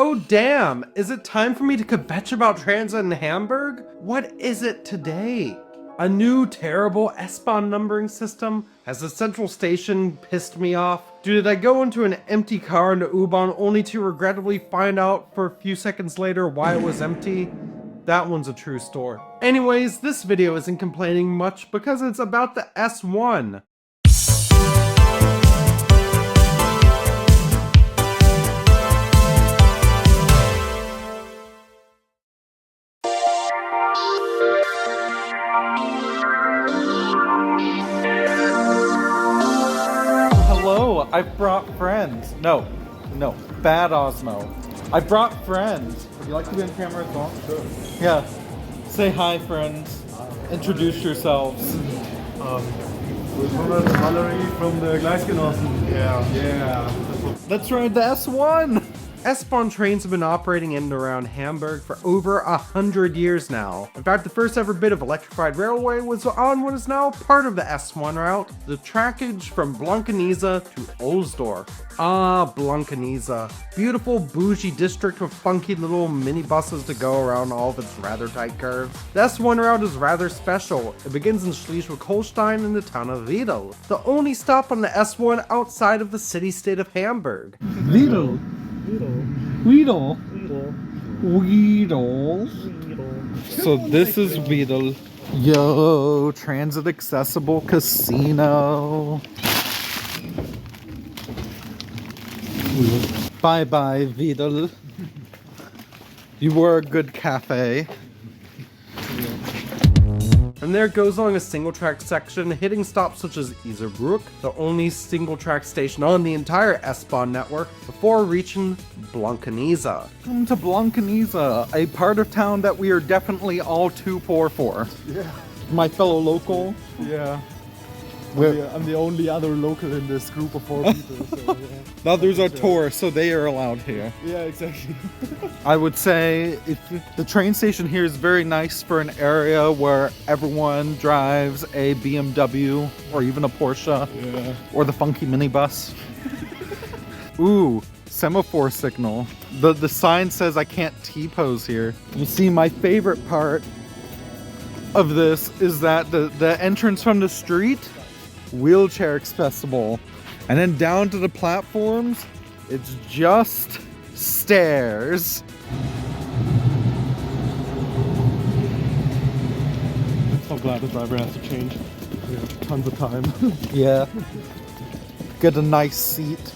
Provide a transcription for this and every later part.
Oh damn, is it time for me to kvetch about transit in Hamburg? What is it today? A new terrible S-Bahn numbering system? Has the central station pissed me off? Did I go into an empty car in the U-Bahn only to regrettably find out for a few seconds later why it was empty? That one's a true story. Anyways, this video isn't complaining much because it's about the S1. Hello, I've brought friends. No, bad Osmo. I brought friends. Would you like to be on camera as well? Sure. Yeah. Say hi, friends. Introduce yourselves. We're Valerie from the Gleisgenossen. Yeah. Let's ride the S1! S-Bahn trains have been operating in and around Hamburg for over 100 years now. In fact, the first ever bit of electrified railway was on what is now part of the S1 route, the trackage from Blankenese to Ohlsdorf. Ah, Blankenese. Beautiful bougie district with funky little minibuses to go around all of its rather tight curves. The S1 route is rather special. It begins in Schleswig-Holstein in the town of Wedel, the only stop on the S1 outside of the city-state of Hamburg. Wedel. So this is Wedel. Yo, transit accessible casino. Bye bye, Wedel. You were a good cafe. And there it goes along a single track section, hitting stops such as Iserbrook, the only single track station on the entire S-Bahn network, before reaching Blankenese. Welcome to Blankenese, a part of town that we are definitely all too poor for. Yeah. My fellow local. Yeah. I'm the only other local in this group of 4 people. So, yeah. The others are tourists, so they are allowed here. Yeah, exactly. I would say the train station here is very nice for an area where everyone drives a BMW or even a Porsche. Yeah. Or the funky minibus. Ooh, semaphore signal. The sign says I can't T-pose here. You see, my favorite part of this is that the entrance from the street, wheelchair accessible. And then down to the platforms, it's just stairs. So glad the driver has to change. Yeah, tons of time. Yeah. Get a nice seat.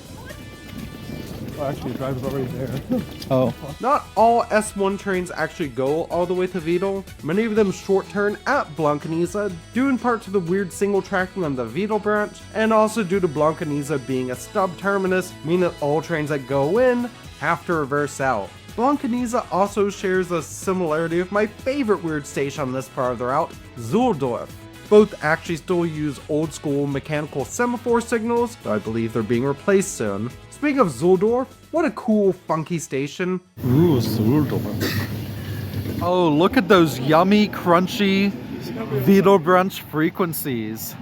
Oh, actually, the driver's already there. Oh. Not all S1 trains actually go all the way to Wedel. Many of them short turn at Blankenese, due in part to the weird single tracking on the Wedel branch, and also due to Blankenese being a stub terminus, meaning that all trains that go in have to reverse out. Blankenese also shares a similarity with my favorite weird station on this part of the route, Ohlsdorf. Both actually still use old school mechanical semaphore signals, though I believe they're being replaced soon. Speaking of Ohlsdorf, what a cool, funky station. Ooh, Ohlsdorf. Oh, look at those yummy, crunchy Wedel brunch frequencies.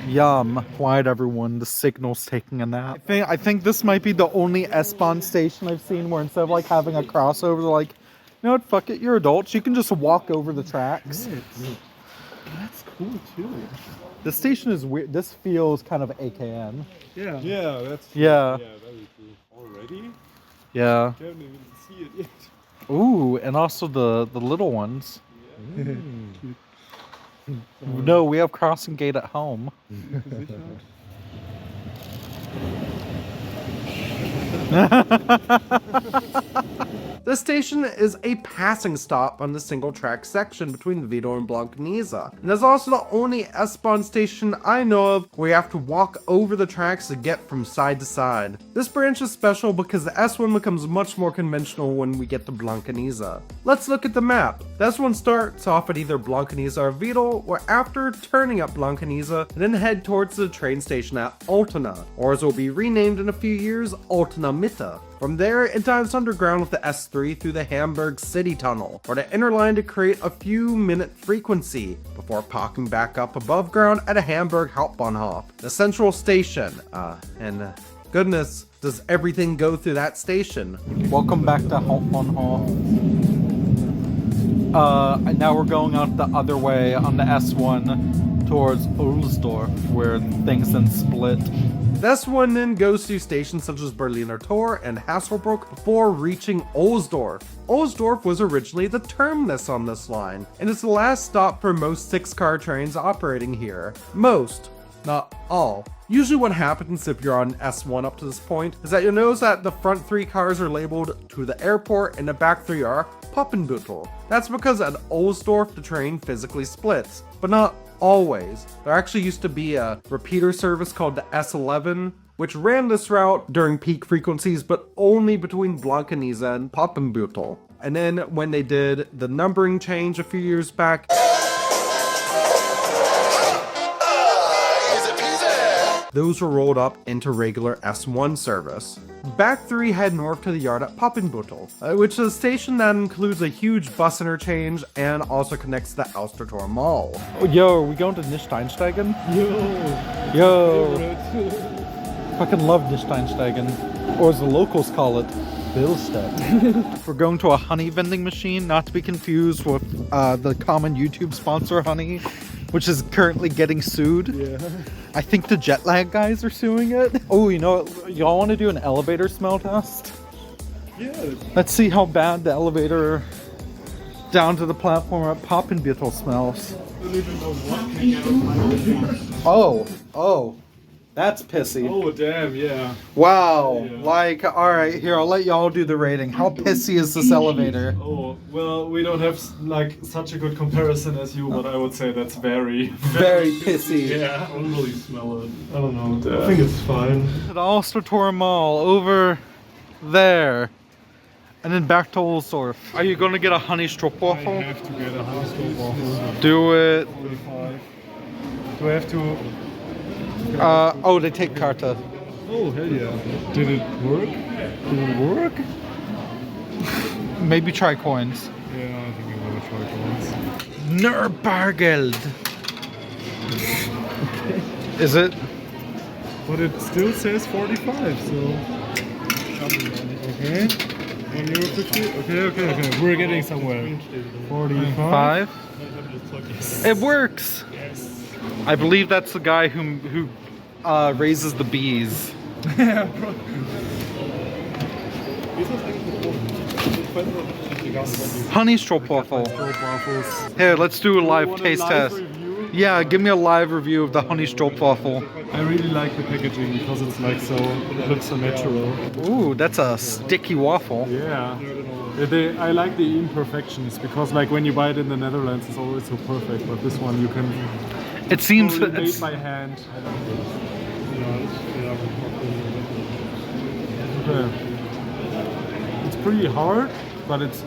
Yum. Quiet, everyone. The signal's taking a nap. I think this might be the only S-Bahn station I've seen where instead of like having a crossover, they're like, you know what, fuck it, you're adults. You can just walk over the tracks. That's cool too. The station is weird. This feels kind of AKN. Yeah. Yeah, that's true. Yeah. Yeah, very cool. Already? Yeah. I haven't even seen it yet. Ooh, and also the little ones. Yeah. No, we have crossing gate at home. This station is a passing stop on the single track section between Wedel and Blankenese. And it's also the only S-Bahn station I know of where you have to walk over the tracks to get from side to side. This branch is special because the S1 becomes much more conventional when we get to Blankenese. Let's look at the map. The S1 starts off at either Blankenese or Wedel, or after turning up Blankenese, and then head towards the train station at Altena, or as it will be renamed in a few years, Altena Mitte. From there, it dives underground with the S3 through the Hamburg City Tunnel, or the inner line to create a few minute frequency, before popping back up above ground at a Hamburg Hauptbahnhof, the central station. And goodness, Does everything go through that station? Welcome back to Hauptbahnhof. Now we're going out the other way on the S1 towards Ohlsdorf, where things then split. The S1 then goes through stations such as Berliner Tor and Hasselbrook before reaching Ohlsdorf. Ohlsdorf was originally the terminus on this line, and it's the last stop for most 6-car trains operating here. Most, not all. Usually what happens if you're on S1 up to this point is that you'll notice that the front 3 cars are labeled to the airport and the back 3 are Poppenbüttel. That's because at Ohlsdorf the train physically splits, but not always. There actually used to be a repeater service called the S11, which ran this route during peak frequencies, but only between Blankenese and Poppenbüttel. And then when they did the numbering change a few years back, those were rolled up into regular S1 service. Back 3 head north to the yard at Poppenbüttel, which is a station that includes a huge bus interchange and also connects to the Ohlsdorf Mall. Oh, yo, are we going to nicht einsteigen? Yo. Fucking love nicht einsteigen. Or as the locals call it, Billstedt. We're going to a honey vending machine, not to be confused with the common YouTube sponsor Honey, which is currently getting sued. Yeah. I think the jet lag guys are suing it. Oh, you know what? Y'all want to do an elevator smell test? Yeah. Let's see how bad the elevator down to the platform at Poppenbüttel smells. Oh, that's pissy. Oh damn, yeah. Wow. Yeah. Like, all right, here, I'll let y'all do the rating. How pissy is this elevator? Oh, well, we don't have like such a good comparison as you, but I would say that's very pissy. Yeah, I don't really smell it. I don't know. I think it's fine. The Ohlsdorf Mall over there. And then back to Ohlsdorf. Are you gonna get a honey I stroopwafel? have to get a honey stroopwafel. Do it. 45. Do I have to? Oh, they take Karta. Oh, hell yeah. Did it work? Did it work? Maybe try coins. Yeah, I think I'm gonna try coins. Nur Bargeld. Is it? But it still says 45, so. Okay. €1.50. Okay. We're getting somewhere. 45. 5? It works. I believe that's the guy who raises the bees. Yeah, bro. Honey stroopwafel. Stroopwafels. Here, let's do a live Want a taste live test. review? Yeah, give me a live review of the honey stroopwafel. I really like the packaging because it's like so, it looks so natural. Ooh, that's a sticky waffle. Yeah. I like the imperfections because like when you buy it in the Netherlands it's always so perfect, but this one you can It seems totally that made it's, by hand. Okay. It's pretty hard, but it's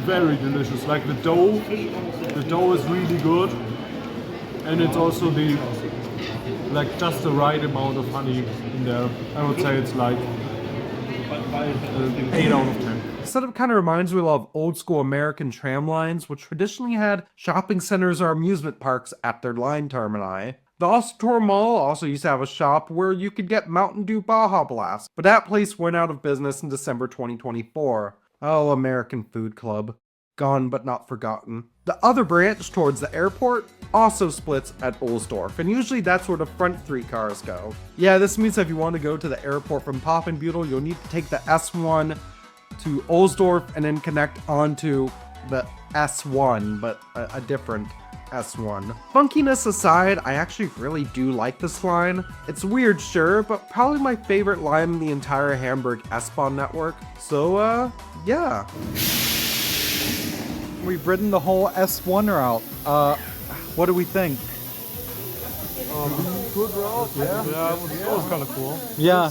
very delicious. Like the dough is really good, and it's also just the right amount of honey in there. I would say it's like 8 out of 10. The setup kind of reminds me of old school American tram lines, which traditionally had shopping centers or amusement parks at their line termini. The Ohlsdorf Mall also used to have a shop where you could get Mountain Dew Baja Blast, but that place went out of business in December 2024. Oh, American Food Club. Gone but not forgotten. The other branch towards the airport also splits at Ohlsdorf, and usually that's where the front 3 cars go. Yeah, this means if you want to go to the airport from Poppenbüttel, you'll need to take the S1 to Ohlsdorf and then connect onto the S1, but a different S1. Funkiness aside, I actually really do like this line. It's weird, sure, but probably my favorite line in the entire Hamburg S-Bahn network. So, yeah. we've ridden the whole S1 route. What do we think? Good route, yeah. Yeah, it was kind of cool. Yeah.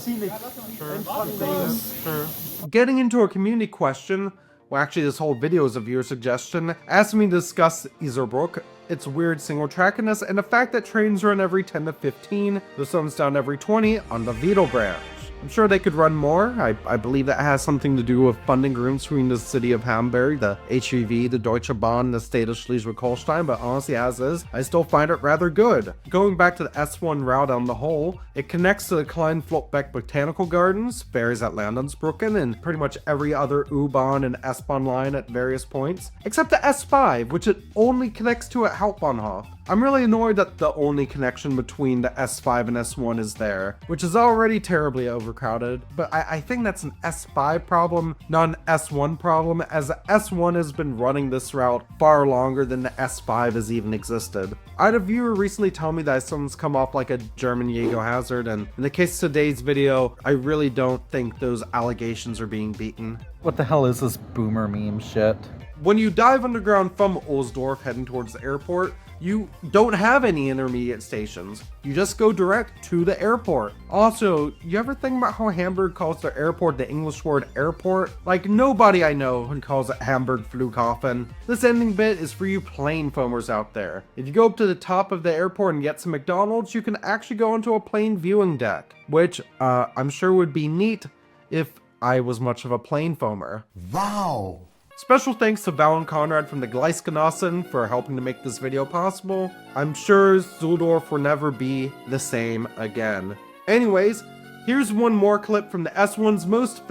Sure. Getting into a community question, well actually this whole video is a viewer suggestion, asking me to discuss Iserbrook, its weird single trackiness, and the fact that trains run every 10 to 15, the sun's down every 20 on the Wedel branch. I'm sure they could run more. I believe that has something to do with funding agreements between the city of Hamburg, the HEV, the Deutsche Bahn, and the state of Schleswig-Holstein, but honestly, as is, I still find it rather good. Going back to the S1 route on the whole, it connects to the Kleinflottbeck Botanical Gardens, ferries at Landungsbrücken, and pretty much every other U-Bahn and S-Bahn line at various points, except the S5, which it only connects to at Hauptbahnhof. I'm really annoyed that the only connection between the S5 and S1 is there, which is already terribly overcrowded, but I think that's an S5 problem, not an S1 problem, as the S1 has been running this route far longer than the S5 has even existed. I had a viewer recently tell me that someone's come off like a German Jaeger hazard, and in the case of today's video, I really don't think those allegations are being beaten. What the hell is this boomer meme shit? When you dive underground from Ohlsdorf heading towards the airport, you don't have any intermediate stations. You just go direct to the airport. Also, you ever think about how Hamburg calls their airport the English word airport? Like, nobody I know calls it Hamburg Flughafen. This ending bit is for you plane foamers out there. If you go up to the top of the airport and get some McDonald's, you can actually go onto a plane viewing deck, which I'm sure would be neat if I was much of a plane foamer. Wow! Special thanks to Val and Conrad from the Gleisgenossen for helping to make this video possible. I'm sure Zuldorf will never be the same again. Anyways, here's one more clip from the S1's most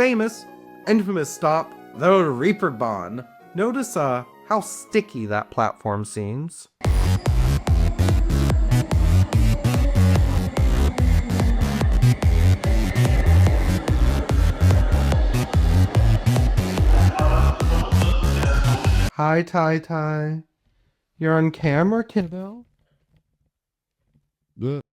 infamous stop, the Reeperbahn. Notice how sticky that platform seems. Hi, Tai Tai. You're on camera, kiddo?